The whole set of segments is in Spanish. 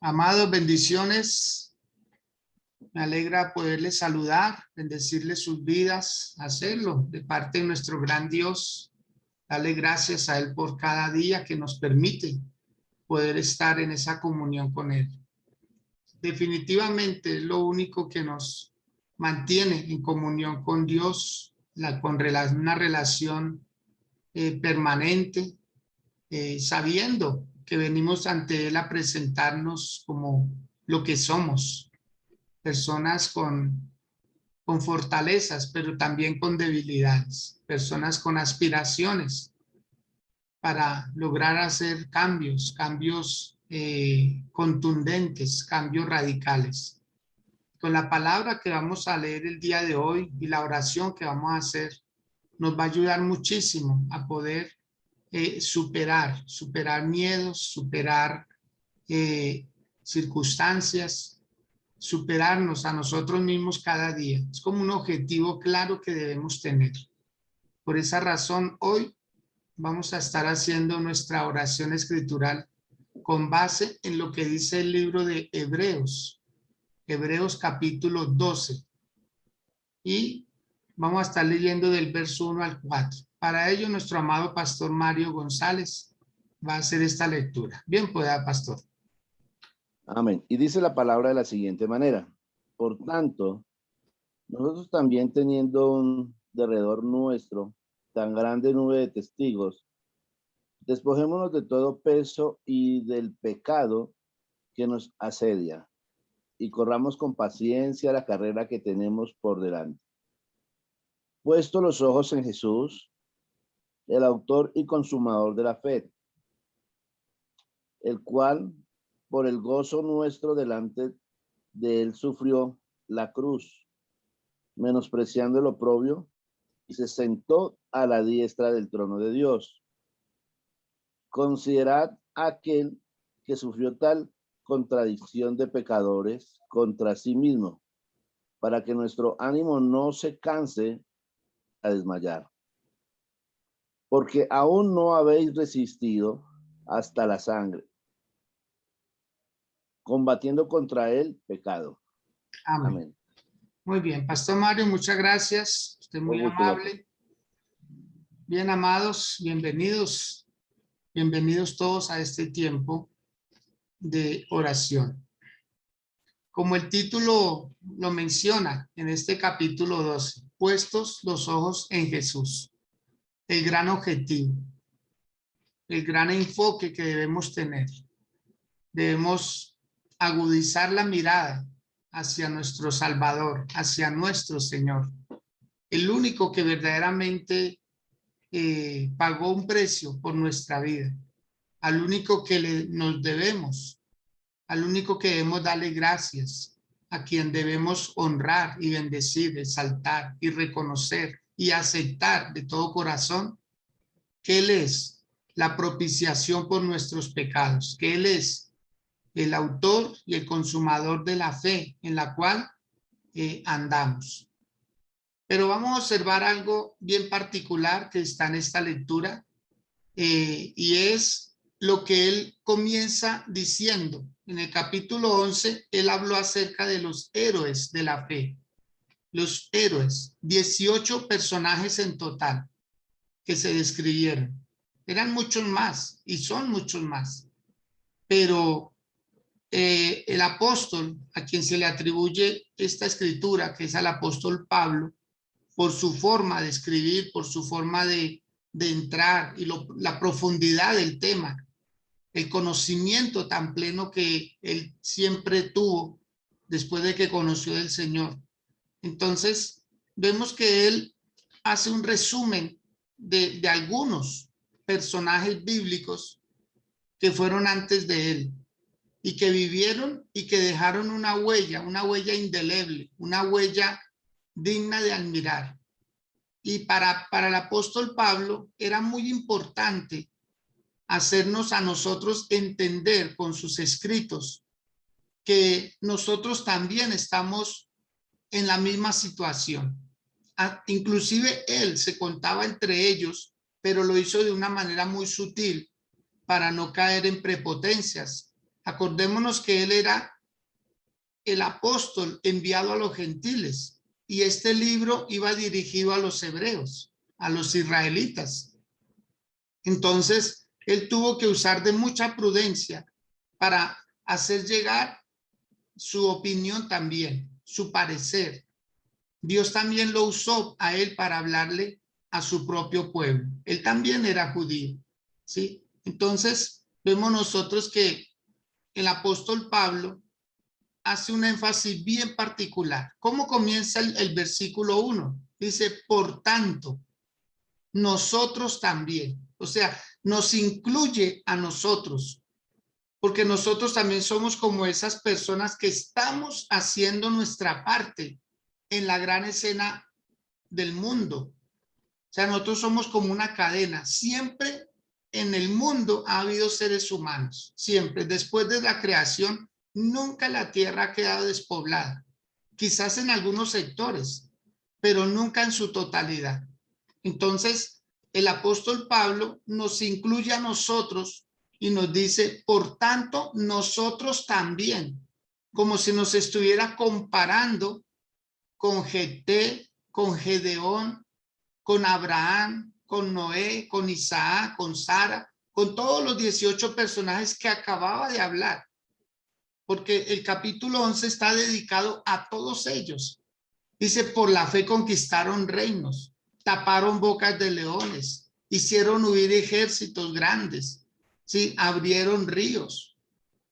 Amados, bendiciones. Me alegra poderles saludar, bendecirles sus vidas, hacerlo de parte de nuestro gran Dios. Darle gracias a Él por cada día que nos permite poder estar en esa comunión con Él. Definitivamente es lo único que nos mantiene en comunión con Dios, una relación permanente, sabiendo que venimos ante Él a presentarnos como lo que somos, personas con fortalezas, pero también con debilidades, personas con aspiraciones para lograr hacer cambios contundentes, cambios radicales. Con la palabra que vamos a leer el día de hoy y la oración que vamos a hacer, nos va a ayudar muchísimo a poder superar miedos, superar circunstancias, superarnos a nosotros mismos cada día. Es como un objetivo claro que debemos tener. Por esa razón, hoy vamos a estar haciendo nuestra oración escritural con base en lo que dice el libro de Hebreos, Hebreos capítulo 12. Y vamos a estar leyendo del verso 1 al 4. Para ello, nuestro amado pastor Mario González va a hacer esta lectura. Bien, pueda, pastor. Amén. Y dice la palabra de la siguiente manera. Por tanto, nosotros también teniendo derredor nuestro tan grande nube de testigos, despojémonos de todo peso y del pecado que nos asedia, y corramos con paciencia la carrera que tenemos por delante. Puesto los ojos en Jesús, el autor y consumador de la fe, el cual por el gozo nuestro delante de él sufrió la cruz, menospreciando el oprobio, y se sentó a la diestra del trono de Dios. Considerad a aquel que sufrió tal contradicción de pecadores contra sí mismo, para que nuestro ánimo no se canse a desmayar. Porque aún no habéis resistido hasta la sangre, combatiendo contra el pecado. Amén. Amén. Muy bien, pastor Mario, muchas gracias. Usted muy amable. Bien, amados, bienvenidos. Bienvenidos todos a este tiempo de oración. Como el título lo menciona en este capítulo 12, puestos los ojos en Jesús. El gran objetivo, el gran enfoque que debemos tener. Debemos agudizar la mirada hacia nuestro Salvador, hacia nuestro Señor. El único que verdaderamente pagó un precio por nuestra vida. Al único que nos debemos, al único que debemos darle gracias, a quien debemos honrar y bendecir, exaltar y reconocer y aceptar de todo corazón que Él es la propiciación por nuestros pecados, que Él es el autor y el consumador de la fe en la cual andamos. Pero vamos a observar algo bien particular que está en esta lectura y es lo que él comienza diciendo. En el capítulo 11, él habló acerca de los héroes de la fe. Los héroes, 18 personajes en total que se describieron. Eran muchos más y son muchos más. Pero el apóstol a quien se le atribuye esta escritura, que es al apóstol Pablo, por su forma de escribir, por su forma de entrar y la profundidad del tema, el conocimiento tan pleno que él siempre tuvo después de que conoció del Señor. Entonces, vemos que él hace un resumen de algunos personajes bíblicos que fueron antes de él y que vivieron y que dejaron una huella indeleble, una huella digna de admirar. Y para el apóstol Pablo era muy importante hacernos a nosotros entender con sus escritos que nosotros también estamos en la misma situación. Inclusive él se contaba entre ellos, pero lo hizo de una manera muy sutil para no caer en prepotencias, Acordémonos que él era el apóstol enviado a los gentiles y este libro iba dirigido a los hebreos, a los israelitas. Entonces, él tuvo que usar de mucha prudencia para hacer llegar su opinión también, su parecer. Dios también lo usó a él para hablarle a su propio pueblo. Él también era judío, ¿sí? Entonces, vemos nosotros que el apóstol Pablo hace un énfasis bien particular. ¿Cómo comienza el versículo 1? Dice, por tanto, nosotros también. O sea, nos incluye a nosotros, porque nosotros también somos como esas personas que estamos haciendo nuestra parte en la gran escena del mundo. O sea, nosotros somos como una cadena. Siempre en el mundo ha habido seres humanos, siempre. Después de la creación, nunca la tierra ha quedado despoblada. Quizás en algunos sectores, pero nunca en su totalidad. Entonces, el apóstol Pablo nos incluye a nosotros y nos dice, por tanto, nosotros también, como si nos estuviera comparando con Jefté, con Gedeón, con Abraham, con Noé, con Isaac, con Sara, con todos los 18 personajes que acababa de hablar, porque el capítulo 11 está dedicado a todos ellos. Dice, por la fe conquistaron reinos, taparon bocas de leones, hicieron huir ejércitos grandes, ¿sí? Abrieron ríos,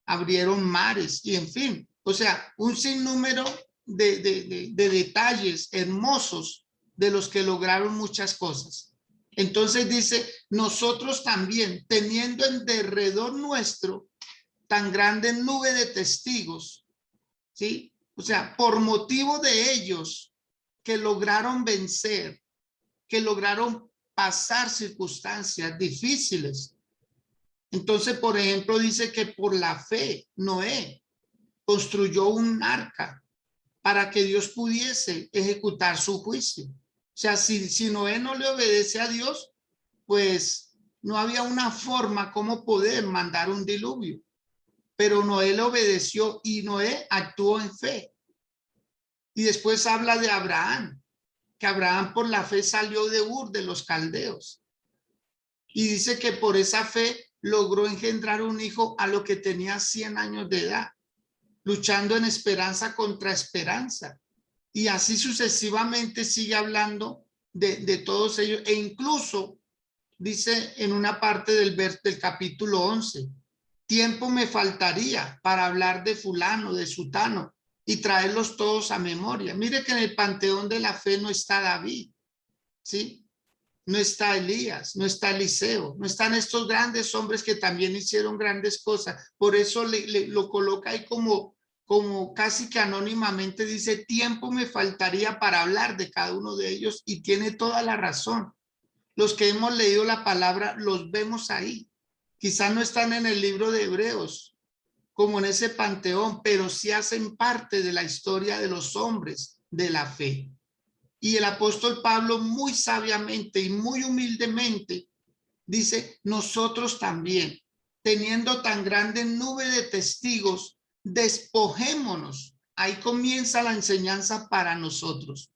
abrieron mares y en fin, o sea, un sinnúmero de detalles hermosos de los que lograron muchas cosas. Entonces dice, nosotros también, teniendo en derredor nuestro tan grande nube de testigos, ¿sí? O sea, por motivo de ellos que lograron vencer, que lograron pasar circunstancias difíciles. Entonces, por ejemplo, dice que por la fe Noé construyó un arca para que Dios pudiese ejecutar su juicio. O sea, si Noé no le obedece a Dios, pues no había una forma como poder mandar un diluvio. Pero Noé le obedeció y Noé actuó en fe. Y después habla de Abraham, que Abraham por la fe salió de Ur de los caldeos. Y dice que por esa fe logró engendrar un hijo a lo que tenía 100 años de edad, luchando en esperanza contra esperanza. Y así sucesivamente sigue hablando de todos ellos. E incluso dice en una parte del capítulo 11, tiempo me faltaría para hablar de fulano, de sutano, y traerlos todos a memoria. Mire que en el panteón de la fe no está David, ¿sí? No está Elías, no está Eliseo, no están estos grandes hombres que también hicieron grandes cosas. Por eso lo coloca ahí como casi que anónimamente dice, tiempo me faltaría para hablar de cada uno de ellos y tiene toda la razón. Los que hemos leído la palabra los vemos ahí. Quizás no están en el libro de Hebreos, como en ese panteón, pero sí hacen parte de la historia de los hombres de la fe. Y el apóstol Pablo muy sabiamente y muy humildemente dice, nosotros también, teniendo tan grande nube de testigos, despojémonos. Ahí comienza la enseñanza para nosotros.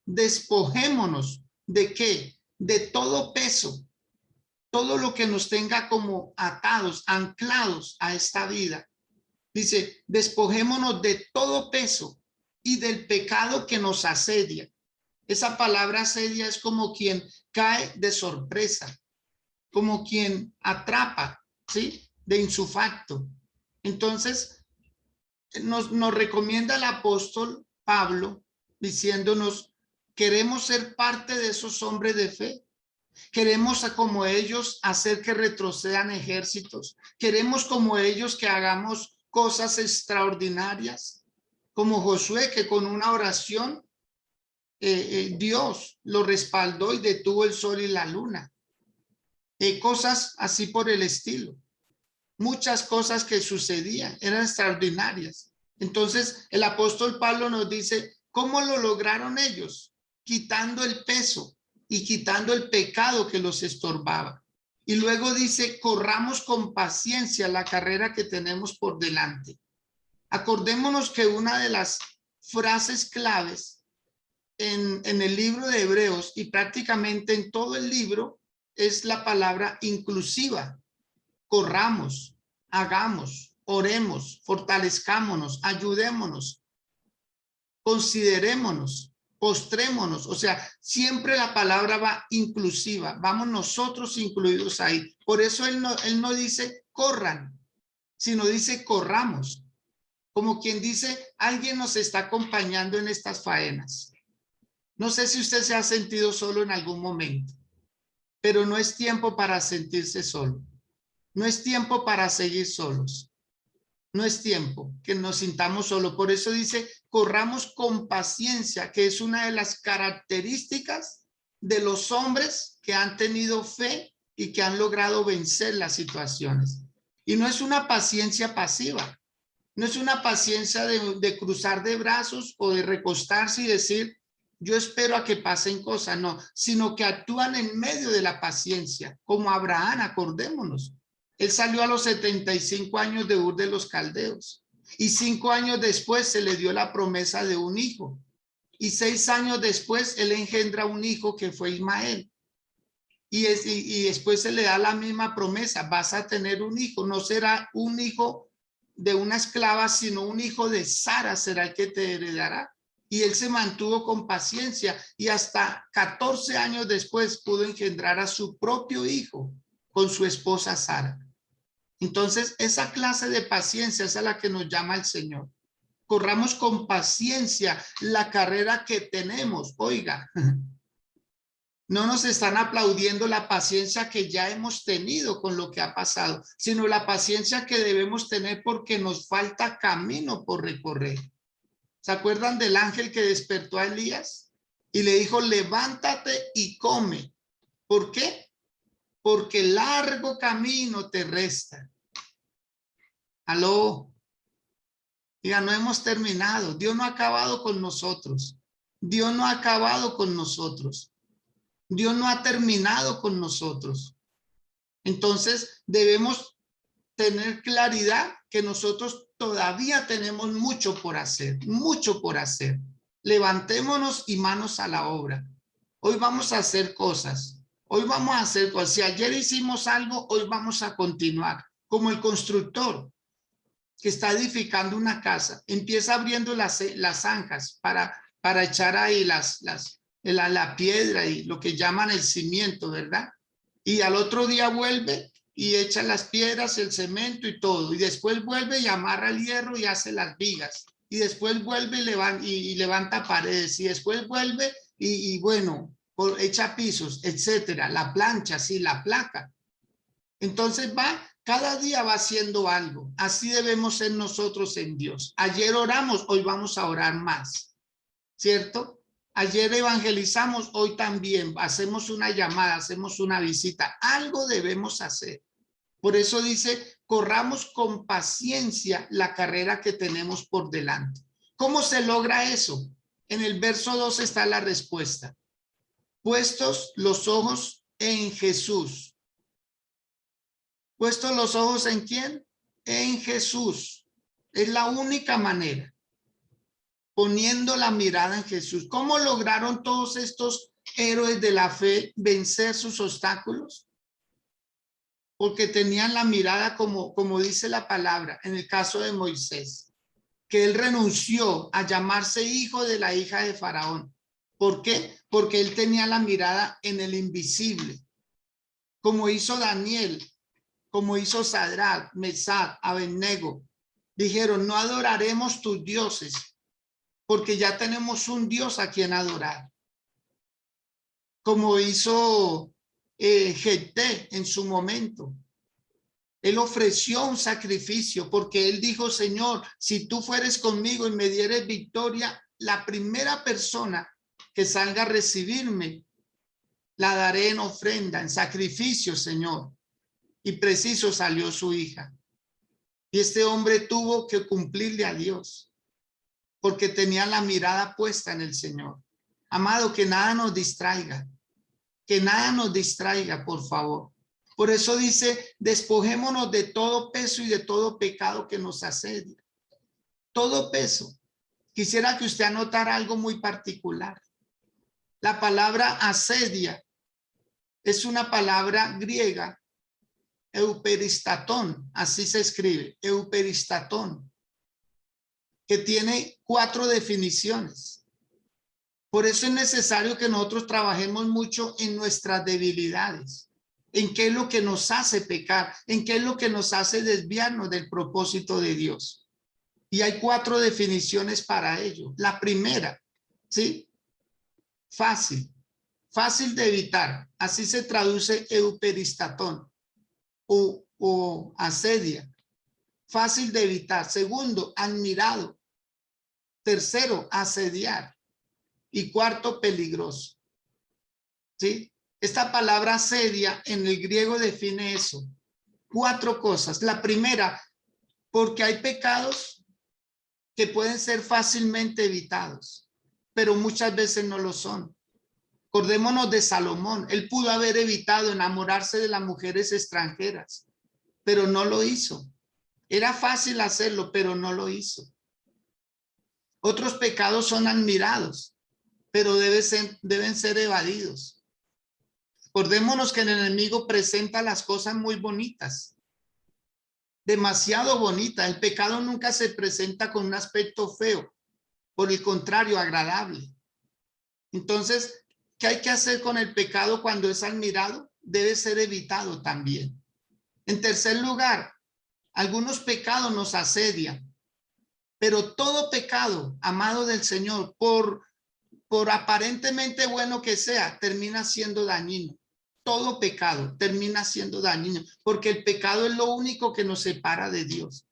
Despojémonos ¿de qué? De todo peso, todo lo que nos tenga como atados, anclados a esta vida. Dice, despojémonos de todo peso y del pecado que nos asedia. Esa palabra asedia es como quien cae de sorpresa, como quien atrapa, ¿sí? De insufacto. Entonces, nos recomienda el apóstol Pablo diciéndonos, queremos ser parte de esos hombres de fe. Queremos como ellos hacer que retrocedan ejércitos. Queremos como ellos que hagamos cosas extraordinarias, como Josué, que con una oración Dios lo respaldó y detuvo el sol y la luna. Cosas así por el estilo. Muchas cosas que sucedían eran extraordinarias. Entonces el apóstol Pablo nos dice, ¿cómo lo lograron ellos? Quitando el peso y quitando el pecado que los estorbaba. Y luego dice, corramos con paciencia la carrera que tenemos por delante. Acordémonos que una de las frases claves en el libro de Hebreos y prácticamente en todo el libro es la palabra inclusiva. Corramos, hagamos, oremos, fortalezcámonos, ayudémonos, considerémonos, postrémonos. O sea, siempre la palabra va inclusiva. Vamos nosotros incluidos ahí. Por eso él no dice corran, sino dice corramos. Como quien dice, alguien nos está acompañando en estas faenas. No sé si usted se ha sentido solo en algún momento, pero no es tiempo para sentirse solo. No es tiempo para seguir solos. No es tiempo que nos sintamos solos. Por eso dice, corramos con paciencia, que es una de las características de los hombres que han tenido fe y que han logrado vencer las situaciones. Y no es una paciencia pasiva. No es una paciencia de cruzar de brazos o de recostarse y decir, yo espero a que pasen cosas. No, sino que actúan en medio de la paciencia, como Abraham, acordémonos. Él salió a los 75 años de Ur de los Caldeos y 5 años después se le dio la promesa de un hijo. Y 6 años después él engendra un hijo que fue Ismael. Y después se le da la misma promesa, vas a tener un hijo, no será un hijo de una esclava, sino un hijo de Sara será el que te heredará. Y él se mantuvo con paciencia y hasta 14 años después pudo engendrar a su propio hijo con su esposa Sara. Entonces, esa clase de paciencia es a la que nos llama el Señor. Corramos con paciencia la carrera que tenemos. Oiga, no nos están aplaudiendo la paciencia que ya hemos tenido con lo que ha pasado, sino la paciencia que debemos tener porque nos falta camino por recorrer. ¿Se acuerdan del ángel que despertó a Elías? Y le dijo, levántate y come. ¿Por qué? Porque largo camino te resta. Aló. Diga, no hemos terminado. Dios no ha acabado con nosotros. Dios no ha acabado con nosotros. Dios no ha terminado con nosotros. Entonces debemos tener claridad que nosotros todavía tenemos mucho por hacer, mucho por hacer. Levantémonos y manos a la obra. Hoy vamos a hacer cosas. Hoy vamos a hacer cosas. Si ayer hicimos algo, hoy vamos a continuar. Como el constructor que está edificando una casa, empieza abriendo las zanjas para echar ahí la piedra y lo que llaman el cimiento, ¿verdad? Y al otro día vuelve y echa las piedras, el cemento y todo. Y después vuelve y amarra el hierro y hace las vigas. Y después vuelve y levanta paredes. Y después vuelve y bueno, echa pisos, etcétera. La plancha, sí, la placa. Entonces cada día va haciendo algo. Así debemos ser nosotros en Dios. Ayer oramos, hoy vamos a orar más, ¿cierto? Ayer evangelizamos, hoy también hacemos una llamada, hacemos una visita. Algo debemos hacer. Por eso dice, corramos con paciencia la carrera que tenemos por delante. ¿Cómo se logra eso? En el verso 2 está la respuesta. Puestos los ojos en Jesús. ¿Puestos los ojos en quién? En Jesús. Es la única manera. Poniendo la mirada en Jesús. ¿Cómo lograron todos estos héroes de la fe vencer sus obstáculos? Porque tenían la mirada como dice la palabra, en el caso de Moisés, que él renunció a llamarse hijo de la hija de Faraón. ¿Por qué? Porque él tenía la mirada en el invisible, como hizo Daniel, como hizo Sadrach, Mesach, Abednego. Dijeron, no adoraremos tus dioses, porque ya tenemos un Dios a quien adorar. Como hizo Jefté en su momento. Él ofreció un sacrificio porque él dijo, Señor, si tú fueres conmigo y me dieres victoria, la primera persona que salga a recibirme, la daré en ofrenda, en sacrificio, Señor. Y preciso salió su hija. Y este hombre tuvo que cumplirle a Dios porque tenía la mirada puesta en el Señor. Amado, que nada nos distraiga. Que nada nos distraiga, por favor. Por eso dice, despojémonos de todo peso y de todo pecado que nos asedia. Todo peso. Quisiera que usted anotara algo muy particular. La palabra asedia es una palabra griega, euperistatón, así se escribe, euperistatón, que tiene 4 definiciones. Por eso es necesario que nosotros trabajemos mucho en nuestras debilidades, en qué es lo que nos hace pecar, en qué es lo que nos hace desviarnos del propósito de Dios. Y hay 4 definiciones para ello. La primera, ¿sí? Fácil, fácil de evitar. Así se traduce euperistatón o asedia. Fácil de evitar. Segundo, admirado. Tercero, asediar. Y cuarto, peligroso. ¿Sí? Esta palabra asedia en el griego define eso. 4 cosas. La primera, porque hay pecados que pueden ser fácilmente evitados, pero muchas veces no lo son. Acordémonos de Salomón. Él pudo haber evitado enamorarse de las mujeres extranjeras, pero no lo hizo. Era fácil hacerlo, pero no lo hizo. Otros pecados son admirados, pero deben ser evadidos. Acordémonos que el enemigo presenta las cosas muy bonitas, demasiado bonitas. El pecado nunca se presenta con un aspecto feo, por el contrario, agradable. Entonces, ¿qué hay que hacer con el pecado cuando es admirado? Debe ser evitado también. En tercer lugar, algunos pecados nos asedian, pero todo pecado, amado del Señor, por aparentemente bueno que sea, termina siendo dañino. Todo pecado termina siendo dañino, porque el pecado es lo único que nos separa de Dios.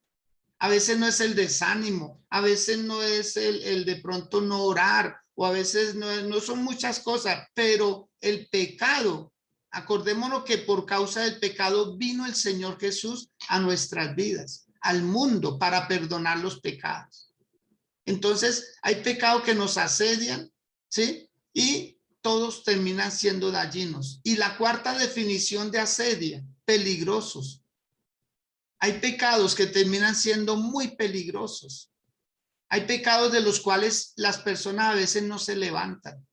A veces no es el desánimo, a veces no es el de pronto no orar, o a veces no son muchas cosas, pero el pecado, acordémonos que por causa del pecado vino el Señor Jesús a nuestras vidas, al mundo, para perdonar los pecados. Entonces, hay pecados que nos asedian, ¿sí? Y todos terminan siendo dañinos. Y la cuarta definición de asedia, peligrosos. Hay pecados que terminan siendo muy peligrosos. Hay pecados de los cuales las personas a veces no se levantan.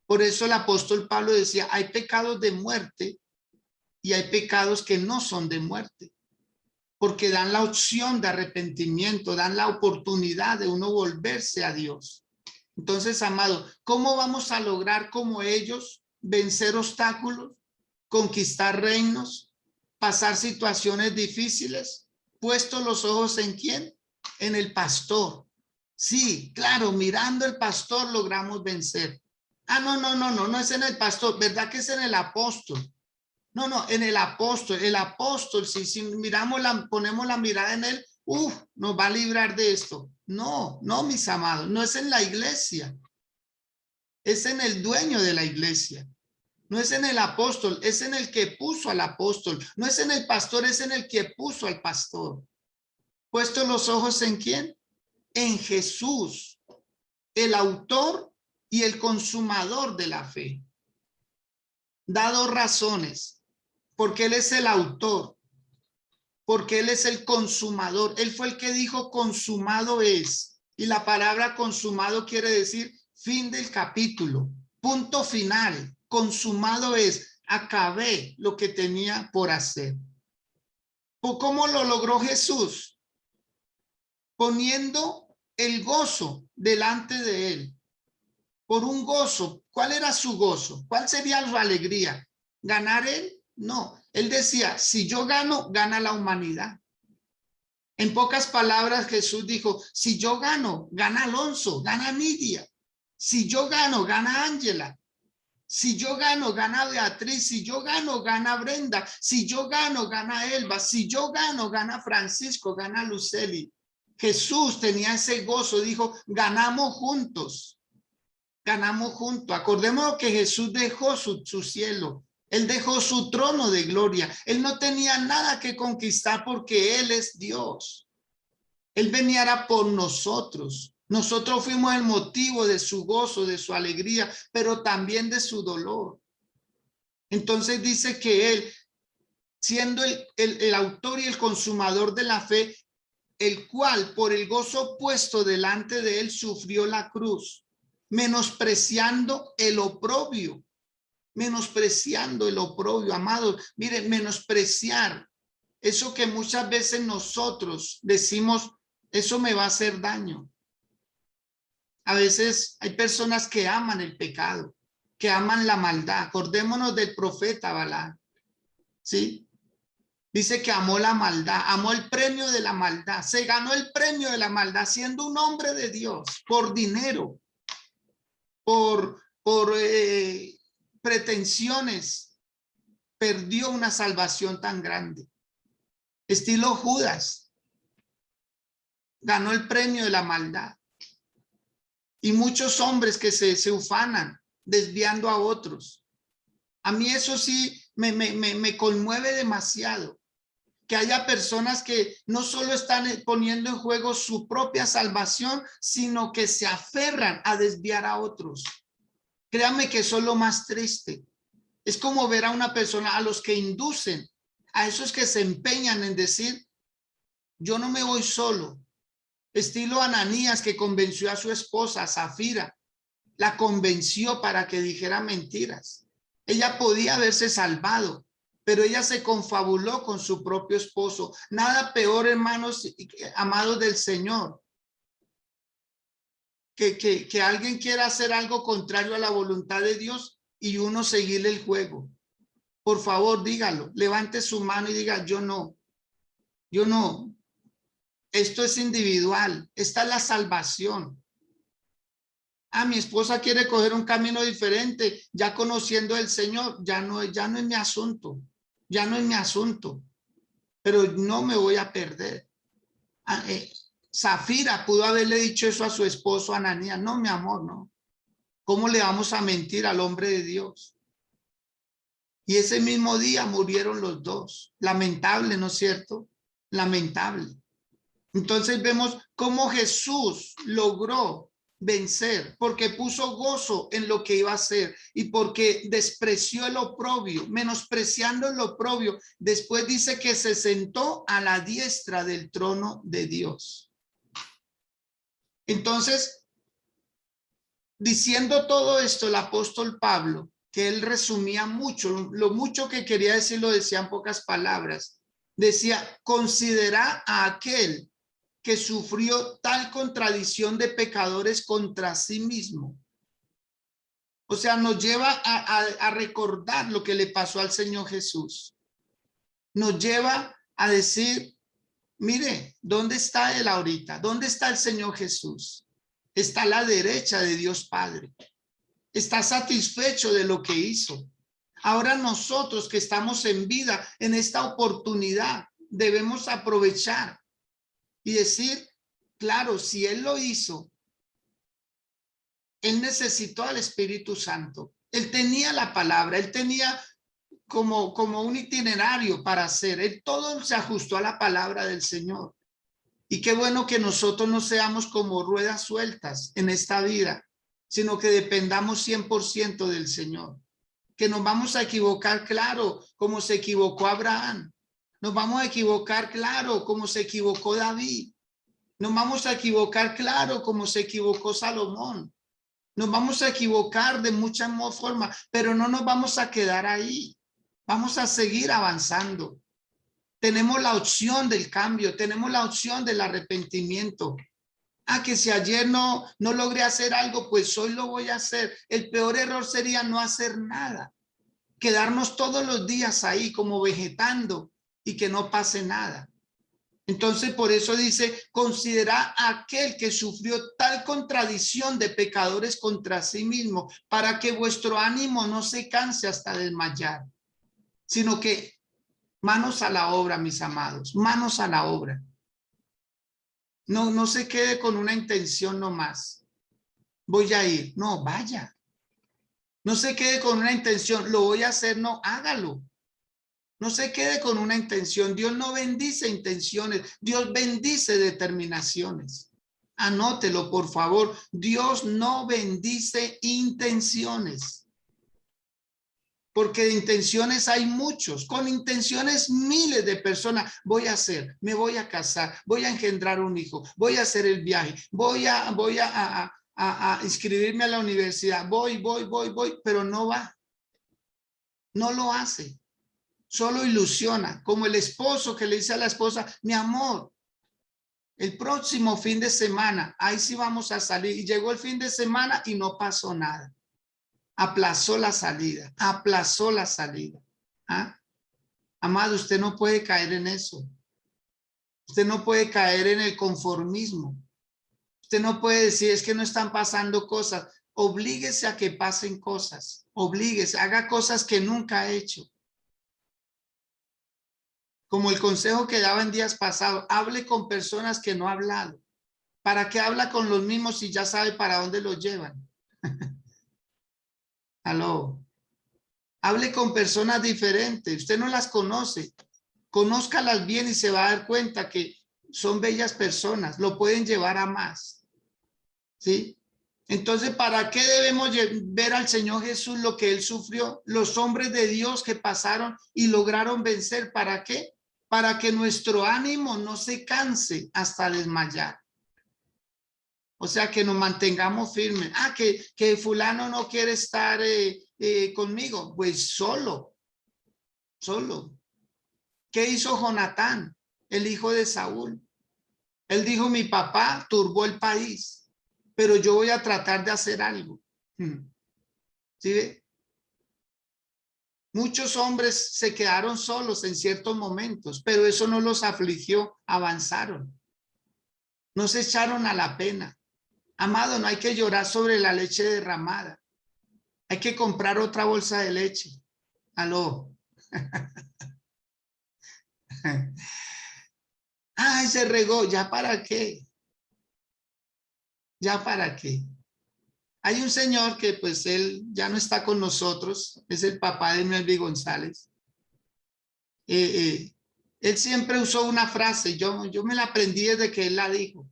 Por eso el apóstol Pablo decía, hay pecados de muerte y hay pecados que no son de muerte, porque dan la opción de arrepentimiento, dan la oportunidad de uno volverse a Dios. Entonces, amado, ¿cómo vamos a lograr como ellos vencer obstáculos, conquistar reinos, pasar situaciones difíciles? Puesto los ojos ¿en quién? En el pastor. Sí, claro, mirando el pastor logramos vencer. Ah, no es en el pastor, ¿verdad que es en el apóstol? No, en el apóstol, si miramos, ponemos la mirada en él, nos va a librar de esto. No, mis amados, no es en la iglesia, es en el dueño de la iglesia. No es en el apóstol, es en el que puso al apóstol. No es en el pastor, es en el que puso al pastor. Puesto los ojos ¿en quién? En Jesús, el autor y el consumador de la fe. Da 2 razones. Porque él es el autor, porque él es el consumador. Él fue el que dijo consumado es. Y la palabra consumado quiere decir fin del capítulo, punto final. Consumado es, acabé lo que tenía por hacer. ¿Cómo lo logró Jesús? Poniendo el gozo delante de él. Por un gozo. ¿Cuál era su gozo? ¿Cuál sería su alegría? ¿Ganar él? No. Él decía, si yo gano, gana la humanidad. En pocas palabras, Jesús dijo, si yo gano, gana Alonso, gana Nidia. Si yo gano, gana Ángela. Si yo gano, gana Beatriz. Si yo gano, gana Brenda. Si yo gano, gana Elba. Si yo gano, gana Francisco, gana Luceli. Jesús tenía ese gozo, dijo, ganamos juntos. Ganamos juntos. Acordémonos que Jesús dejó su cielo. Él dejó su trono de gloria. Él no tenía nada que conquistar porque Él es Dios. Él venía por nosotros. Nosotros fuimos el motivo de su gozo, de su alegría, pero también de su dolor. Entonces dice que Él siendo el autor y el consumador de la fe, el cual por el gozo puesto delante de él sufrió la cruz, menospreciando el oprobio, amados. Miren, menospreciar, eso que muchas veces nosotros decimos, eso me va a hacer daño. A veces hay personas que aman el pecado, que aman la maldad. Acordémonos del profeta Balaam, ¿sí? Dice que amó la maldad, amó el premio de la maldad, se ganó el premio de la maldad siendo un hombre de Dios, por dinero, por pretensiones, perdió una salvación tan grande. Estilo Judas, ganó el premio de la maldad. Y muchos hombres que se ufanan desviando a otros. A mí eso sí me conmueve demasiado. Que haya personas que no solo están poniendo en juego su propia salvación, sino que se aferran a desviar a otros. Créanme que eso es lo más triste. Es como ver a una persona, a los que inducen, a esos que se empeñan en decir, yo no me voy solo. Estilo Ananías, que convenció a su esposa, Zafira, la convenció para que dijera mentiras. Ella podía haberse salvado, pero ella se confabuló con su propio esposo. Nada peor, hermanos, amados del Señor, que alguien quiera hacer algo contrario a la voluntad de Dios y uno seguirle el juego. Por favor, dígalo, levante su mano y diga, yo no. Esto es individual, esta es la salvación. Mi esposa quiere coger un camino diferente, ya conociendo al Señor, ya no es mi asunto, pero no me voy a perder. Zafira pudo haberle dicho eso a su esposo Ananías, no, mi amor, no. ¿Cómo le vamos a mentir al hombre de Dios? Y ese mismo día murieron los dos. Lamentable, ¿no es cierto? Lamentable. Entonces vemos cómo Jesús logró vencer, porque puso gozo en lo que iba a hacer y porque despreció el oprobio, menospreciando el oprobio. Después dice que se sentó a la diestra del trono de Dios. Entonces, diciendo todo esto, el apóstol Pablo, que él resumía mucho, lo mucho que quería decir lo decía en pocas palabras, decía, considera a aquel que sufrió tal contradicción de pecadores contra sí mismo. O sea, nos lleva a recordar lo que le pasó al Señor Jesús. Nos lleva a decir, mire, ¿dónde está Él ahorita? ¿Dónde está el Señor Jesús? Está a la derecha de Dios Padre. Está satisfecho de lo que hizo. Ahora nosotros que estamos en vida, en esta oportunidad, debemos aprovechar y decir, claro, si Él lo hizo, Él necesitó al Espíritu Santo. Él tenía la palabra, Él tenía como un itinerario para hacer. Él todo se ajustó a la palabra del Señor. Y qué bueno que nosotros no seamos como ruedas sueltas en esta vida, sino que dependamos 100% del Señor. Que nos vamos a equivocar, claro, como se equivocó Abraham. Nos vamos a equivocar, claro, como se equivocó David. Nos vamos a equivocar, claro, como se equivocó Salomón. Nos vamos a equivocar de muchas formas, pero no nos vamos a quedar ahí. Vamos a seguir avanzando. Tenemos la opción del cambio, tenemos la opción del arrepentimiento. Que si ayer no logré hacer algo, pues hoy lo voy a hacer. El peor error sería no hacer nada. Quedarnos todos los días ahí como vegetando y que no pase nada. Entonces, por eso dice, considera a aquel que sufrió tal contradicción de pecadores contra sí mismo, para que vuestro ánimo no se canse hasta desmayar, sino que manos a la obra, mis amados, manos a la obra. No se quede con una intención nomás. Voy a ir. No, vaya. No se quede con una intención. Lo voy a hacer. No, hágalo. No se quede con una intención. Dios no bendice intenciones. Dios bendice determinaciones. Anótelo, por favor. Dios no bendice intenciones. Porque de intenciones hay muchos, con intenciones miles de personas. Voy a hacer, me voy a casar, voy a engendrar un hijo, voy a hacer el viaje, voy a inscribirme a la universidad, voy, pero no va. No lo hace. Solo ilusiona, como el esposo que le dice a la esposa, mi amor, el próximo fin de semana, ahí sí vamos a salir. Y llegó el fin de semana y no pasó nada. Aplazó la salida, aplazó la salida. ¿Ah? Amado, usted no puede caer en eso. Usted no puede caer en el conformismo. Usted no puede decir, es que no están pasando cosas. Oblíguese a que pasen cosas. Oblíguese, haga cosas que nunca ha hecho. Como el consejo que daba en días pasados, hable con personas que no ha hablado. ¿Para qué habla con los mismos si ya sabe para dónde los llevan? Aló. Hable con personas diferentes. Usted no las conoce. Conózcalas bien y se va a dar cuenta que son bellas personas. Lo pueden llevar a más. ¿Sí? Entonces, ¿para qué debemos ver al Señor Jesús lo que Él sufrió? Los hombres de Dios que pasaron y lograron vencer. ¿Para qué? Para que nuestro ánimo no se canse hasta desmayar. O sea, que nos mantengamos firmes. Ah, que fulano no quiere estar conmigo. Pues solo. ¿Qué hizo Jonatán, el hijo de Saúl? Él dijo, mi papá turbó el país, pero yo voy a tratar de hacer algo. ¿Sí ve? Muchos hombres se quedaron solos en ciertos momentos, pero eso no los afligió, avanzaron. No se echaron a la pena. Amado, no hay que llorar sobre la leche derramada. Hay que comprar otra bolsa de leche. Aló. Ay, se regó. ¿Ya para qué? ¿Ya para qué? Hay un señor que pues él ya no está con nosotros. Es el papá de Melvin González. Él siempre usó una frase. Yo me la aprendí desde que él la dijo.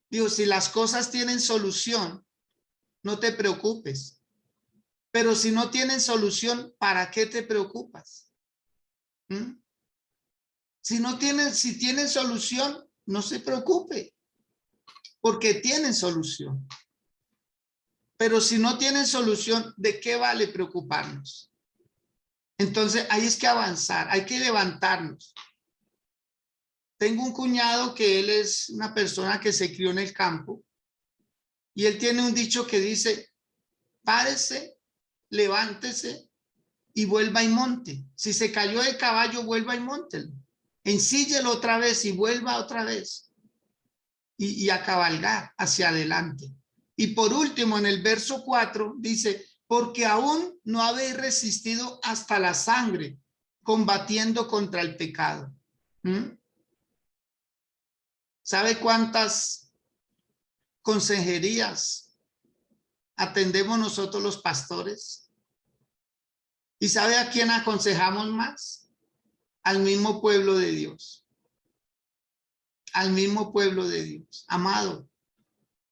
Digo, si las cosas tienen solución, no te preocupes. Pero si no tienen solución, ¿para qué te preocupas? ¿Mm? Si tienen solución, no se preocupe, porque tienen solución. Pero si no tienen solución, ¿de qué vale preocuparnos? Entonces, ahí es que avanzar, hay que levantarnos. Tengo un cuñado que él es una persona que se crió en el campo y él tiene un dicho que dice, párese, levántese y vuelva y monte. Si se cayó del caballo, vuelva y móntelo. Ensíllelo otra vez y vuelva otra vez. Y a cabalgar hacia adelante. Y por último, en el verso 4 dice, porque aún no habéis resistido hasta la sangre, combatiendo contra el pecado. ¿Sabe cuántas consejerías atendemos nosotros los pastores? ¿Y sabe a quién aconsejamos más? Al mismo pueblo de Dios. Al mismo pueblo de Dios. Amado,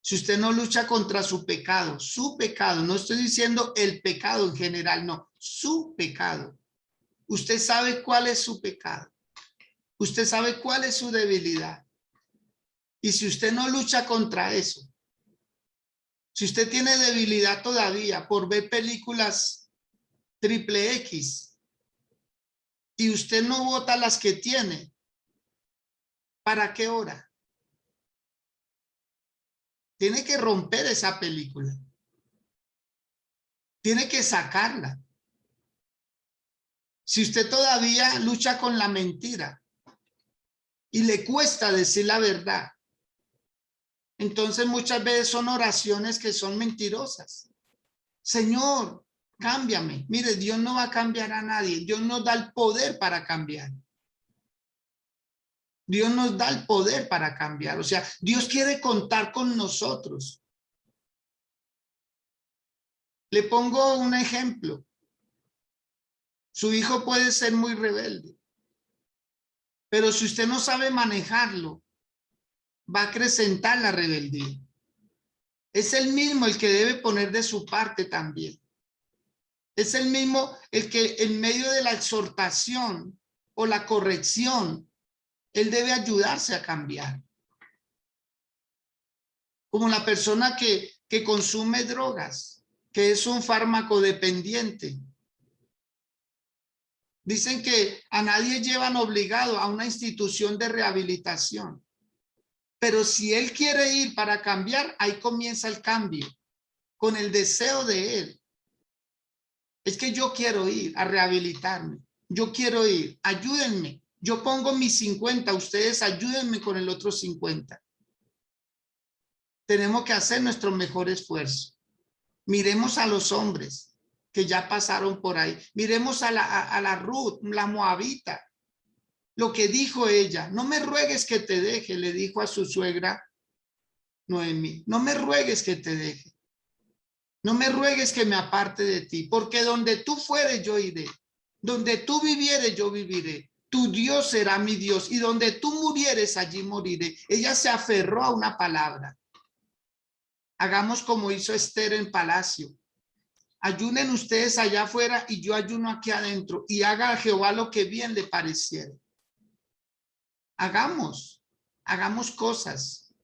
si usted no lucha contra su pecado, no estoy diciendo el pecado en general, no, su pecado. Usted sabe cuál es su pecado. Usted sabe cuál es su debilidad. Y si usted no lucha contra eso, si usted tiene debilidad todavía por ver películas triple X y usted no vota las que tiene, ¿para qué ora? Tiene que romper esa película. Tiene que sacarla. Si usted todavía lucha con la mentira y le cuesta decir la verdad, entonces muchas veces son oraciones que son mentirosas. Señor, cámbiame. Mire, Dios no va a cambiar a nadie. Dios nos da el poder para cambiar. Dios nos da el poder para cambiar. O sea, Dios quiere contar con nosotros. Le pongo un ejemplo. Su hijo puede ser muy rebelde, pero si usted no sabe manejarlo, va a acrecentar la rebeldía. Es el mismo el que debe poner de su parte también. Es el mismo el que en medio de la exhortación o la corrección, él debe ayudarse a cambiar. Como la persona que consume drogas, que es un fármaco dependiente. Dicen que a nadie llevan obligado a una institución de rehabilitación. Pero si él quiere ir para cambiar, ahí comienza el cambio, con el deseo de él. Es que yo quiero ir a rehabilitarme. Yo quiero ir, ayúdenme. Yo pongo mis 50, ustedes ayúdenme con el otro 50. Tenemos que hacer nuestro mejor esfuerzo. Miremos a los hombres que ya pasaron por ahí. Miremos a la Ruth, la moabita. Lo que dijo ella, no me ruegues que te deje, le dijo a su suegra Noemí, no me ruegues que te deje. No me ruegues que me aparte de ti, porque donde tú fueres yo iré. Donde tú vivieres yo viviré. Tu Dios será mi Dios y donde tú murieres allí moriré. Ella se aferró a una palabra. Hagamos como hizo Esther en palacio. Ayunen ustedes allá afuera y yo ayuno aquí adentro y haga a Jehová lo que bien le pareciera. Hagamos cosas.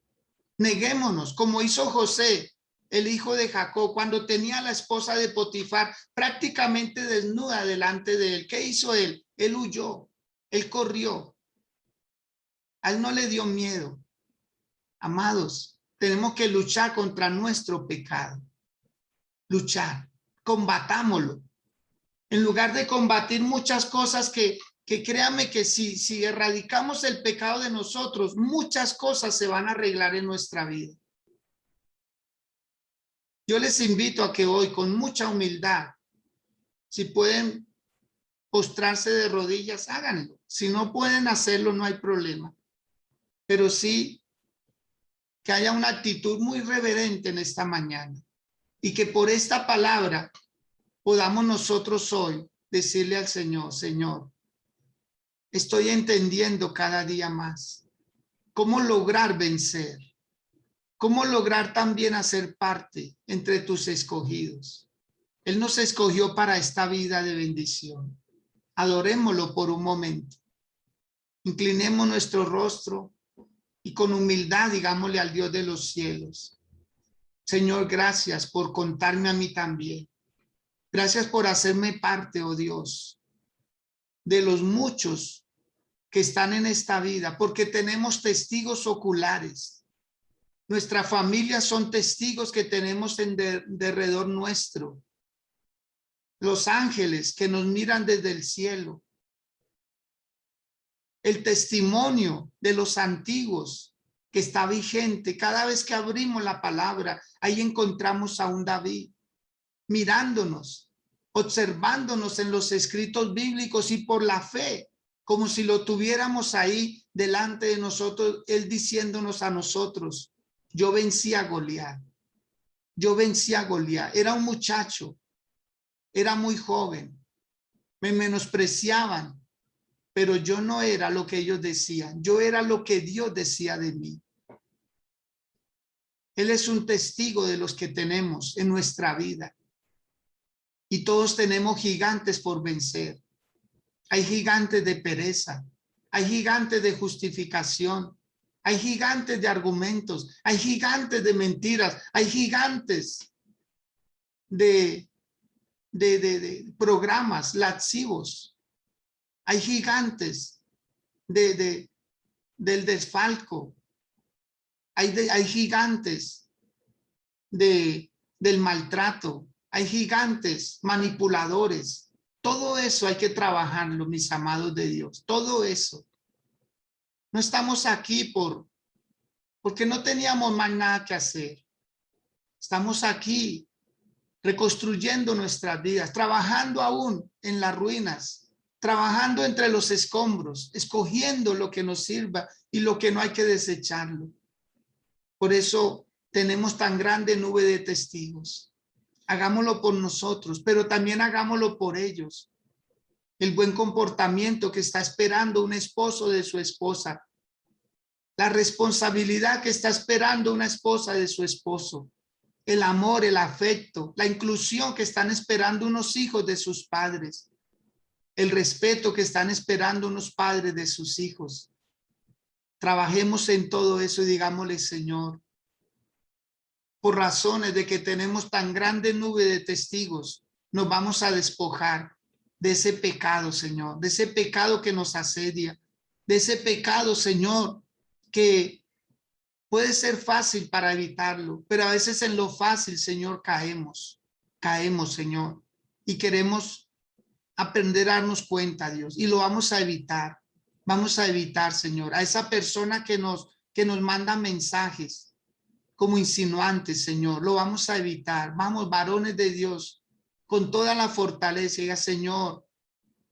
Neguémonos como hizo José, el hijo de Jacob, cuando tenía a la esposa de Potifar prácticamente desnuda delante de él. ¿Qué hizo él? Él huyó, él corrió. A él no le dio miedo. Amados, tenemos que luchar contra nuestro pecado. Luchar, combatámoslo. En lugar de combatir muchas cosas que créanme que si erradicamos el pecado de nosotros, muchas cosas se van a arreglar en nuestra vida. Yo les invito a que hoy con mucha humildad, si pueden postrarse de rodillas, háganlo. Si no pueden hacerlo, no hay problema. Pero sí que haya una actitud muy reverente en esta mañana y que por esta palabra podamos nosotros hoy decirle al Señor, Señor, estoy entendiendo cada día más cómo lograr vencer, cómo lograr también hacer parte entre tus escogidos. Él nos escogió para esta vida de bendición. Adorémoslo por un momento. Inclinemos nuestro rostro y con humildad digámosle al Dios de los cielos, Señor, gracias por contarme a mí también. Gracias por hacerme parte, oh Dios, de los muchos que están en esta vida, porque tenemos testigos oculares. Nuestras familias son testigos que tenemos en derredor nuestro. Los ángeles que nos miran desde el cielo. El testimonio de los antiguos que está vigente. Cada vez que abrimos la palabra, ahí encontramos a un David mirándonos, observándonos en los escritos bíblicos y por la fe, como si lo tuviéramos ahí delante de nosotros, él diciéndonos a nosotros, yo vencí a Goliat. Yo vencí a Goliat. Era un muchacho, era muy joven, me menospreciaban, pero yo no era lo que ellos decían, yo era lo que Dios decía de mí. Él es un testigo de los que tenemos en nuestra vida. Y todos tenemos gigantes por vencer. Hay gigantes de pereza, hay gigantes de justificación, hay gigantes de argumentos, hay gigantes de mentiras, hay gigantes de programas lascivos. Hay gigantes del desfalco. Hay gigantes del maltrato. Hay gigantes manipuladores. Todo eso hay que trabajarlo, mis amados de Dios. Todo eso. No estamos aquí porque no teníamos más nada que hacer. Estamos aquí reconstruyendo nuestras vidas, trabajando aún en las ruinas. Trabajando entre los escombros, escogiendo lo que nos sirva y lo que no hay que desecharlo. Por eso tenemos tan grande nube de testigos. Hagámoslo por nosotros, pero también hagámoslo por ellos. El buen comportamiento que está esperando un esposo de su esposa. La responsabilidad que está esperando una esposa de su esposo. el amor, el afecto, la inclusión que están esperando unos hijos de sus padres, el respeto que están esperando unos padres de sus hijos. Trabajemos en todo eso y digámosle, Señor, por razones de que tenemos tan grande nube de testigos, nos vamos a despojar de ese pecado, Señor, de ese pecado que nos asedia, de ese pecado, Señor, que puede ser fácil para evitarlo, pero a veces en lo fácil, Señor, caemos, Señor, y queremos aprender a darnos cuenta, Dios, y lo vamos a evitar. Vamos a evitar, Señor, a esa persona que nos manda mensajes como insinuantes, Señor, lo vamos a evitar. Vamos, varones de Dios, con toda la fortaleza, diga, Señor,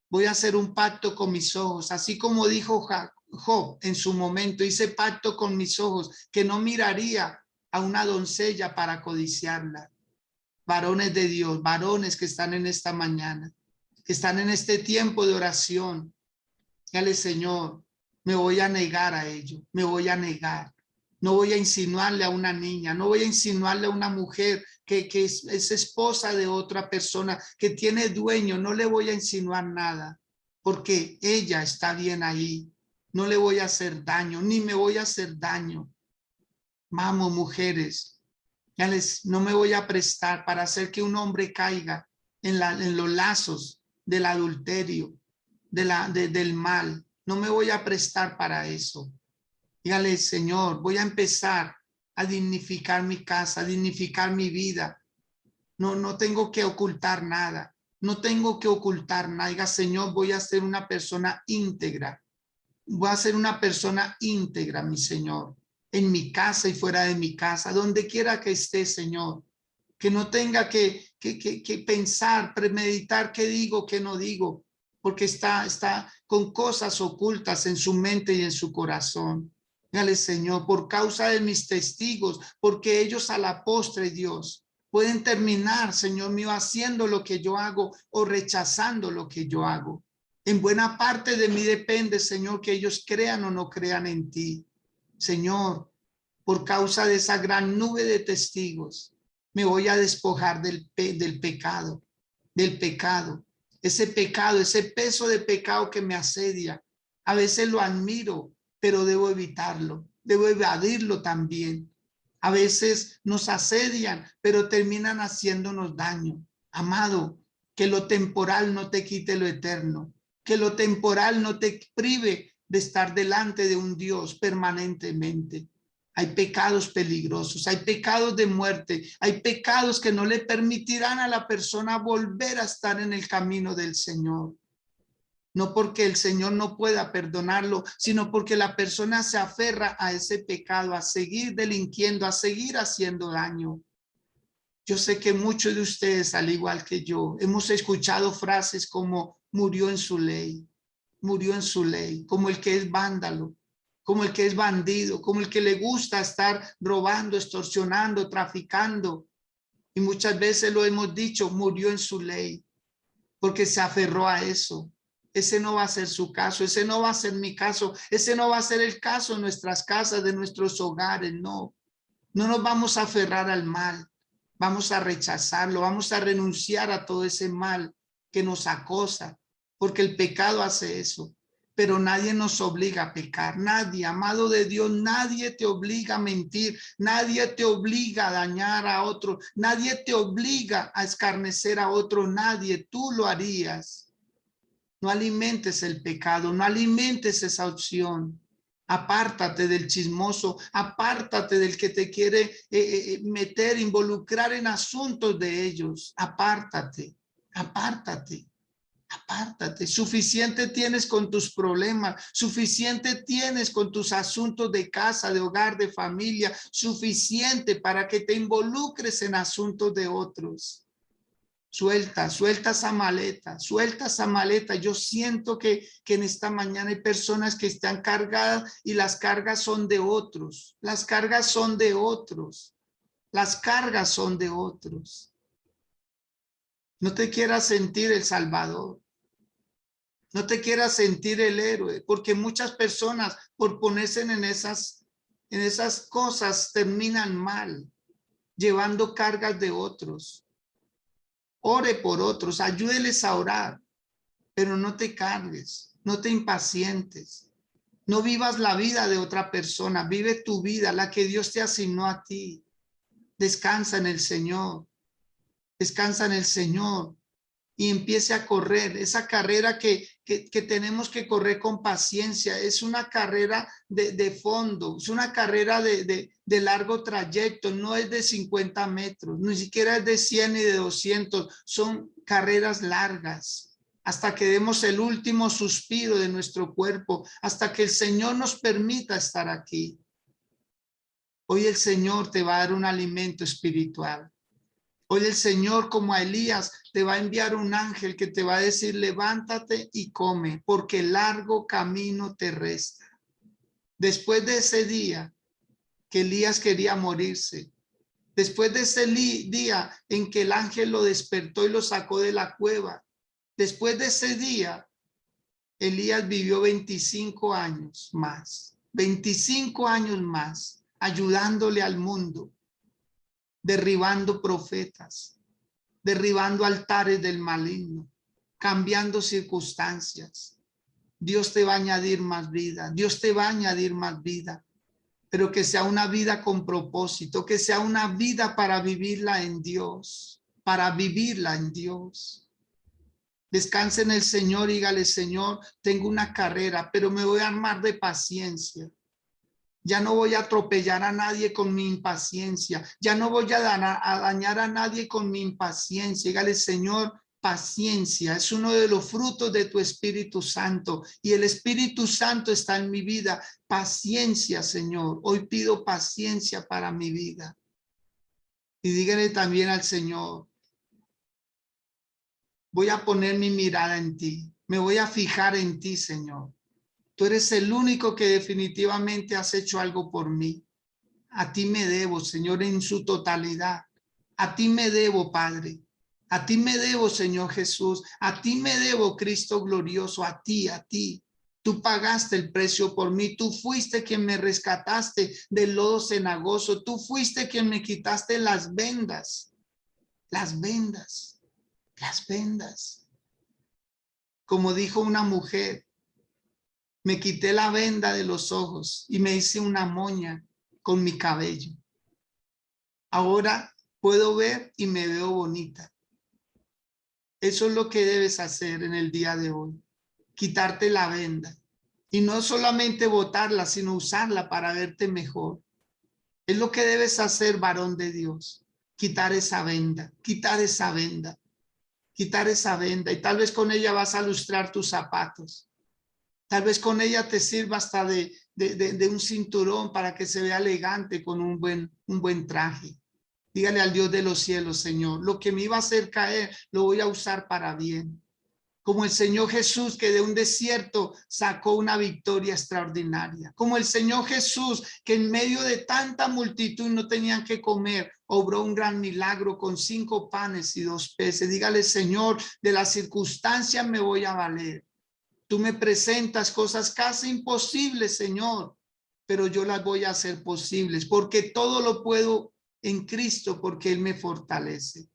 voy a hacer un pacto con mis ojos, así como dijo Job en su momento, hice pacto con mis ojos, que no miraría a una doncella para codiciarla. Varones de Dios, varones que están en esta mañana, que están en este tiempo de oración, dígale, Señor, me voy a negar a ello, me voy a negar. No voy a insinuarle a una niña, no voy a insinuarle a una mujer que es esposa de otra persona, que tiene dueño, no le voy a insinuar nada, porque ella está bien ahí. No le voy a hacer daño, ni me voy a hacer daño. Vamos, mujeres, no me voy a prestar para hacer que un hombre caiga en los lazos del adulterio, del mal. No me voy a prestar para eso. Dígale, Señor, voy a empezar a dignificar mi casa, a dignificar mi vida. No tengo que ocultar nada. No tengo que ocultar nada. Diga, Señor, voy a ser una persona íntegra. Voy a ser una persona íntegra, mi Señor, en mi casa y fuera de mi casa, donde quiera que esté, Señor. Que no tenga que pensar, premeditar qué digo, qué no digo, porque está con cosas ocultas en su mente y en su corazón. Dígale, Señor, por causa de mis testigos, porque ellos a la postre, Dios, pueden terminar, Señor mío, haciendo lo que yo hago o rechazando lo que yo hago. En buena parte de mí depende, Señor, que ellos crean o no crean en ti. Señor, por causa de esa gran nube de testigos, me voy a despojar del pecado, ese peso de pecado que me asedia. A veces lo admiro, pero debo evitarlo, debo evadirlo también. A veces nos asedian, pero terminan haciéndonos daño. Amado, que lo temporal no te quite lo eterno, que lo temporal no te prive de estar delante de un Dios permanentemente. Hay pecados peligrosos, hay pecados de muerte, hay pecados que no le permitirán a la persona volver a estar en el camino del Señor. No porque el Señor no pueda perdonarlo, sino porque la persona se aferra a ese pecado, a seguir delinquiendo, a seguir haciendo daño. Yo sé que muchos de ustedes, al igual que yo, hemos escuchado frases como murió en su ley, como el que es vándalo, como el que es bandido, como el que le gusta estar robando, extorsionando, traficando. Y muchas veces lo hemos dicho, murió en su ley, porque se aferró a eso. Ese no va a ser su caso, ese no va a ser mi caso, ese no va a ser el caso de nuestras casas, de nuestros hogares, no. No nos vamos a aferrar al mal, vamos a rechazarlo, vamos a renunciar a todo ese mal que nos acosa, porque el pecado hace eso. Pero nadie nos obliga a pecar, nadie, amado de Dios, nadie te obliga a mentir, nadie te obliga a dañar a otro, nadie te obliga a escarnecer a otro, nadie, tú lo harías. No alimentes el pecado, no alimentes esa opción. Apártate del chismoso, apártate del que te quiere meter, involucrar en asuntos de ellos. Apártate, apártate. Apártate, suficiente tienes con tus problemas, suficiente tienes con tus asuntos de casa, de hogar, de familia, suficiente para que te involucres en asuntos de otros. Suelta esa maleta, suelta esa maleta. Yo siento que en esta mañana hay personas que están cargadas y las cargas son de otros, las cargas son de otros, las cargas son de otros. No te quieras sentir el Salvador. No te quieras sentir el héroe, porque muchas personas por ponerse en esas cosas terminan mal. llevando cargas de otros. Ore por otros, ayúdeles a orar, pero no te cargues, no te impacientes. No vivas la vida de otra persona, vive tu vida, la que Dios te asignó a ti. Descansa en el Señor, descansa en el Señor y empiece a correr esa carrera que tenemos que correr con paciencia. Es una carrera de fondo, es una carrera de largo trayecto, no es de 50 metros, ni siquiera es de 100 ni de 200, son carreras largas. Hasta que demos el último suspiro de nuestro cuerpo, hasta que el Señor nos permita estar aquí. Hoy el Señor te va a dar un alimento espiritual. Hoy el Señor, como a Elías, te va a enviar un ángel que te va a decir, levántate y come, porque largo camino te resta. Después de ese día que Elías quería morirse, después de ese día en que el ángel lo despertó y lo sacó de la cueva, después de ese día, Elías vivió 25 años más, 25 años más, ayudándole al mundo, derribando profetas, derribando altares del maligno, cambiando circunstancias. Dios te va a añadir más vida, Dios te va a añadir más vida, pero que sea una vida con propósito, que sea una vida para vivirla en Dios, para vivirla en Dios. Descanse en el Señor, dígale, Señor, tengo una carrera, pero me voy a armar de paciencia. Ya no voy a atropellar a nadie con mi impaciencia. Ya no voy a dañar a nadie con mi impaciencia. Dígale, Señor, paciencia es uno de los frutos de tu Espíritu Santo y el Espíritu Santo está en mi vida. Paciencia, Señor. Hoy pido paciencia para mi vida. Y dígale también al Señor, voy a poner mi mirada en ti. Me voy a fijar en ti, Señor. Tú eres el único que definitivamente has hecho algo por mí. A ti me debo, Señor, en su totalidad. A ti me debo, Padre. A ti me debo, Señor Jesús. A ti me debo, Cristo glorioso. A ti, a ti. Tú pagaste el precio por mí. Tú fuiste quien me rescataste del lodo cenagoso. Tú fuiste quien me quitaste las vendas. Las vendas. Las vendas. Como dijo una mujer, me quité la venda de los ojos y me hice una moña con mi cabello. Ahora puedo ver y me veo bonita. Eso es lo que debes hacer en el día de hoy. Quitarte la venda. Y no solamente botarla, sino usarla para verte mejor. Es lo que debes hacer, varón de Dios. Quitar esa venda, quitar esa venda, quitar esa venda. Y tal vez con ella vas a lustrar tus zapatos. Tal vez con ella te sirva hasta de un cinturón para que se vea elegante con un buen traje. Dígale al Dios de los cielos, Señor, lo que me iba a hacer caer, lo voy a usar para bien. Como el Señor Jesús, que de un desierto sacó una victoria extraordinaria. Como el Señor Jesús, que en medio de tanta multitud no tenían que comer, obró un gran milagro con 5 panes y 2 peces. Dígale, Señor, de las circunstancias me voy a valer. Tú me presentas cosas casi imposibles, Señor, pero yo las voy a hacer posibles, porque todo lo puedo en Cristo, porque Él me fortalece.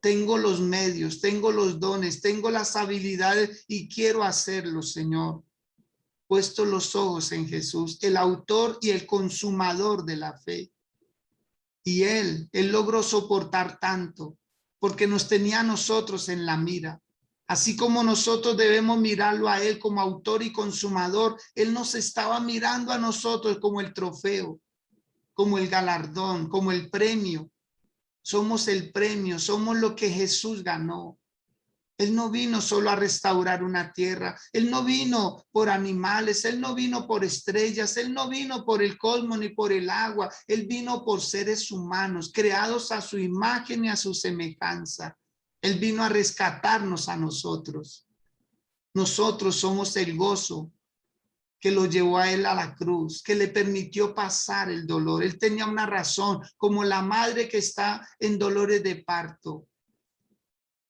Tengo los medios, tengo los dones, tengo las habilidades y quiero hacerlo, Señor. Puesto los ojos en Jesús, el autor y el consumador de la fe. Y Él logró soportar tanto, porque nos tenía a nosotros en la mira. Así como nosotros debemos mirarlo a Él como autor y consumador, Él nos estaba mirando a nosotros como el trofeo, como el galardón, como el premio. Somos el premio, somos lo que Jesús ganó. Él no vino solo a restaurar una tierra, Él no vino por animales, Él no vino por estrellas, Él no vino por el cosmos ni por el agua, Él vino por seres humanos, creados a su imagen y a su semejanza. Él vino a rescatarnos a nosotros. Nosotros somos el gozo que lo llevó a Él a la cruz, que le permitió pasar el dolor. Él tenía una razón, como la madre que está en dolores de parto.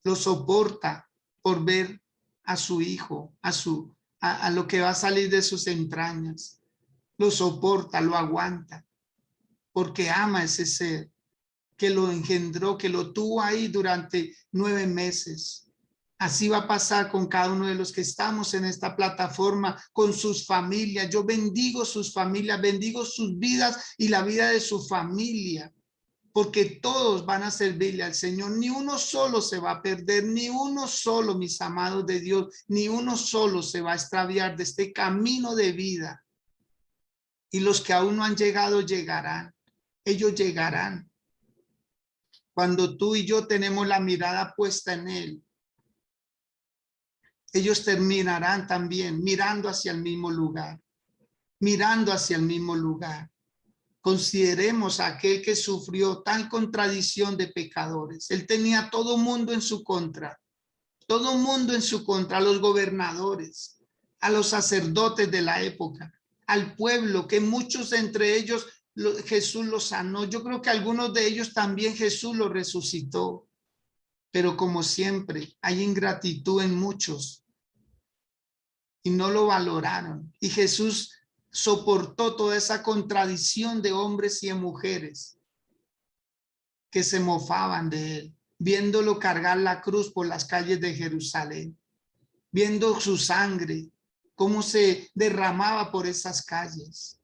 Lo soporta por ver a su hijo, a lo que va a salir de sus entrañas. Lo soporta, lo aguanta, porque ama a ese ser que lo engendró, que lo tuvo ahí durante 9 meses. Así va a pasar con cada uno de los que estamos en esta plataforma, con sus familias. Yo bendigo sus familias, bendigo sus vidas y la vida de su familia, porque todos van a servirle al Señor. Ni uno solo se va a perder, ni uno solo, mis amados de Dios, ni uno solo se va a extraviar de este camino de vida. Y los que aún no han llegado, llegarán. Ellos llegarán. Cuando tú y yo tenemos la mirada puesta en Él, ellos terminarán también mirando hacia el mismo lugar, mirando hacia el mismo lugar. Consideremos a aquel que sufrió tal contradicción de pecadores. Él tenía todo mundo en su contra, todo mundo en su contra, a los gobernadores, a los sacerdotes de la época, al pueblo, que muchos entre ellos Jesús los sanó. Yo creo que algunos de ellos también Jesús los resucitó. Pero como siempre, hay ingratitud en muchos y no lo valoraron. Y Jesús soportó toda esa contradicción de hombres y de mujeres que se mofaban de él, viéndolo cargar la cruz por las calles de Jerusalén, viendo su sangre, cómo se derramaba por esas calles.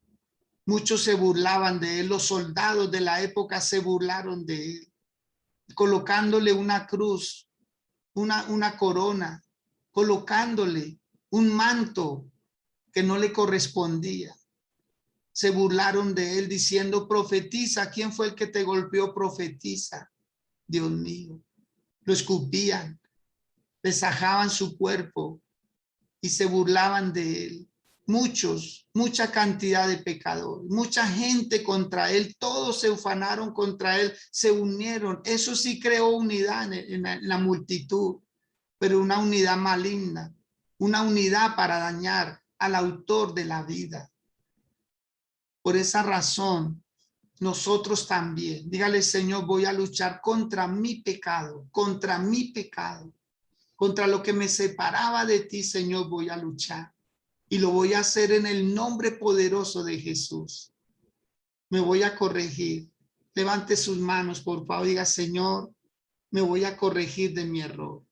Muchos se burlaban de él, los soldados de la época se burlaron de él, colocándole una cruz, una corona, colocándole un manto que no le correspondía. Se burlaron de él diciendo, profetiza, ¿quién fue el que te golpeó? Profetiza. Dios mío, lo escupían, le sajaban su cuerpo y se burlaban de él. Mucha cantidad de pecadores, mucha gente contra él, todos se ufanaron contra él, se unieron. Eso sí creó unidad en la multitud, pero una unidad maligna, una unidad para dañar al autor de la vida. Por esa razón, nosotros también, dígale, Señor, voy a luchar contra mi pecado, contra lo que me separaba de ti, Señor, voy a luchar. Y lo voy a hacer en el nombre poderoso de Jesús. Me voy a corregir. Levante sus manos, por favor, diga, Señor, me voy a corregir de mi error.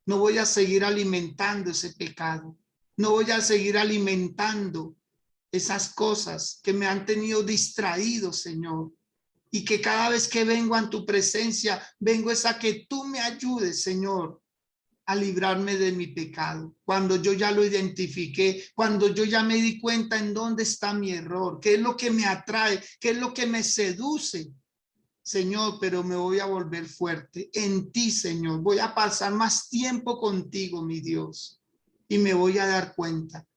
No voy a seguir alimentando ese pecado. No voy a seguir alimentando esas cosas que me han tenido distraído, Señor. Y que cada vez que vengo a tu presencia, vengo es a que tú me ayudes, Señor, a librarme de mi pecado. Cuando yo ya lo identifiqué, cuando yo ya me di cuenta en dónde está mi error, qué es lo que me atrae, qué es lo que me seduce. Señor, pero me voy a volver fuerte en ti, Señor. Voy a pasar más tiempo contigo, mi Dios. Y me voy a dar cuenta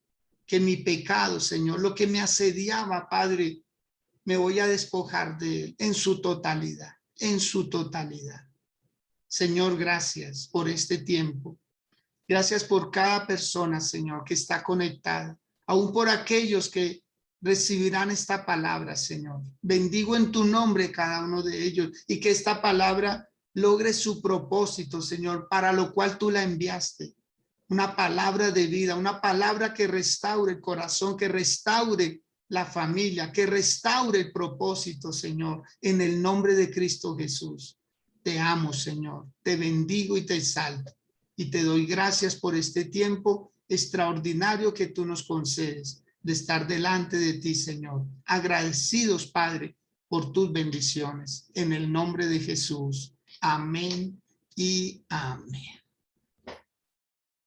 que mi pecado, Señor, lo que me asediaba, Padre, me voy a despojar de él en su totalidad, en su totalidad. Señor, gracias por este tiempo. Gracias por cada persona, Señor, que está conectada, aún por aquellos que recibirán esta palabra, Señor. Bendigo en tu nombre cada uno de ellos y que esta palabra logre su propósito, Señor, para lo cual tú la enviaste. Una palabra de vida, una palabra que restaure el corazón, que restaure la familia, que restaure el propósito, Señor, en el nombre de Cristo Jesús. Te amo, Señor, te bendigo y te exalto. Y te doy gracias por este tiempo extraordinario que tú nos concedes de estar delante de ti, Señor. Agradecidos, Padre, por tus bendiciones. En el nombre de Jesús. Amén y amén.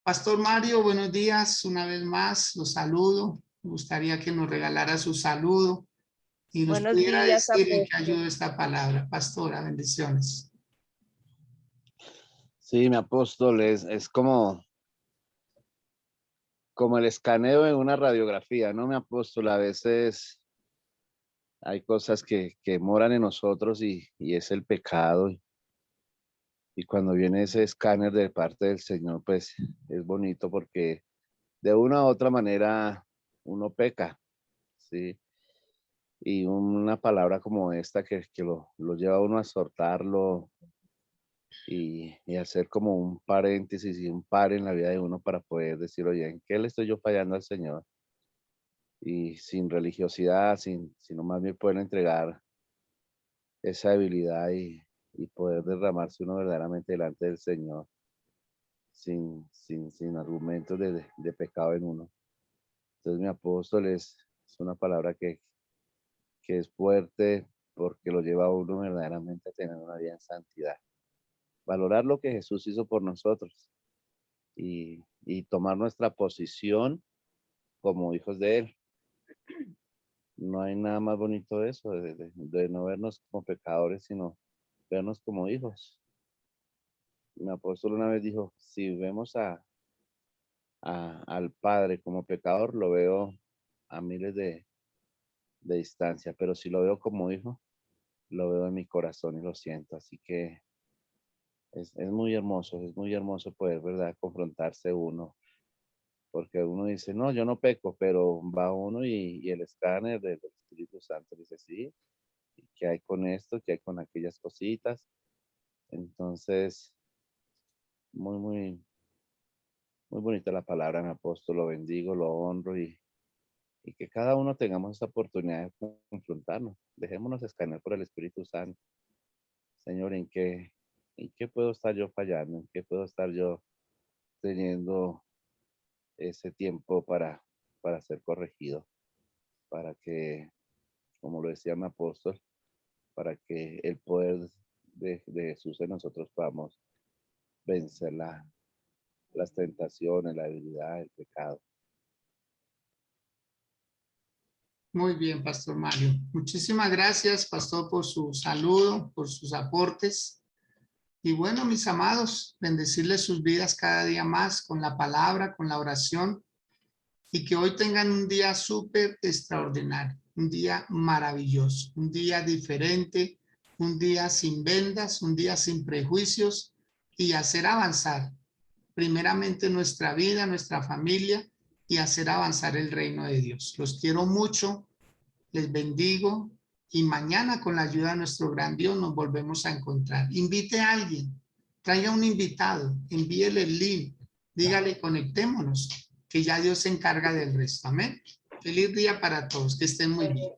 Pastor Mario, buenos días. Una vez más, los saludo. Me gustaría que nos regalara su saludo y nos Buenos pudiera días, decir en qué apóstol. ayuda esta palabra. Pastora, bendiciones. Sí, mi apóstol, es como el escaneo en una radiografía, ¿no, mi apóstol? A veces hay cosas que moran en nosotros y es el pecado. Y cuando viene ese escáner de parte del Señor, pues es bonito porque de una u otra manera uno peca, ¿sí? Y una palabra como esta que lo lleva a uno a soltarlo y hacer como un paréntesis y un par en la vida de uno para poder decir, oye, ¿en qué le estoy yo fallando al Señor? Y sin religiosidad, sino más bien poder entregar esa habilidad y poder derramarse uno verdaderamente delante del Señor sin argumentos de pecado en uno. Entonces mi apóstol es una palabra que es fuerte porque lo lleva a uno verdaderamente a tener una vida en santidad. Valorar lo que Jesús hizo por nosotros y tomar nuestra posición como hijos de Él. No hay nada más bonito de eso, de no vernos como pecadores, sino vernos como hijos. Mi apóstol una vez dijo, si vemos al Padre como pecador, lo veo a miles de distancia, pero si lo veo como hijo, lo veo en mi corazón y lo siento. Así que es muy hermoso poder, ¿verdad?, confrontarse uno, porque uno dice, no, yo no peco, pero va uno y el escáner del Espíritu Santo dice, sí, ¿qué hay con esto? ¿Qué hay con aquellas cositas? Entonces, muy, muy, muy bonita la palabra, mi apóstol, lo bendigo, lo honro y que cada uno tengamos esa oportunidad de confrontarnos. Dejémonos escanear por el Espíritu Santo. Señor, ¿en qué puedo estar yo fallando? ¿En qué puedo estar yo teniendo ese tiempo para ser corregido? Para que, como lo decía mi apóstol, para que el poder de Jesús en nosotros podamos vencer las tentaciones, la debilidad, el pecado. Muy bien, Pastor Mario. Muchísimas gracias, Pastor, por su saludo, por sus aportes. Y bueno, mis amados, bendecirles sus vidas cada día más con la palabra, con la oración, y que hoy tengan un día súper extraordinario, un día maravilloso, un día diferente, un día sin vendas, un día sin prejuicios y hacer avanzar primeramente nuestra vida, nuestra familia y hacer avanzar el reino de Dios. Los quiero mucho, les bendigo y mañana con la ayuda de nuestro gran Dios nos volvemos a encontrar. Invite a alguien, traiga un invitado, envíele el link, dígale conectémonos, que ya Dios se encarga del resto. Amén. Feliz día para todos, que estén muy bien.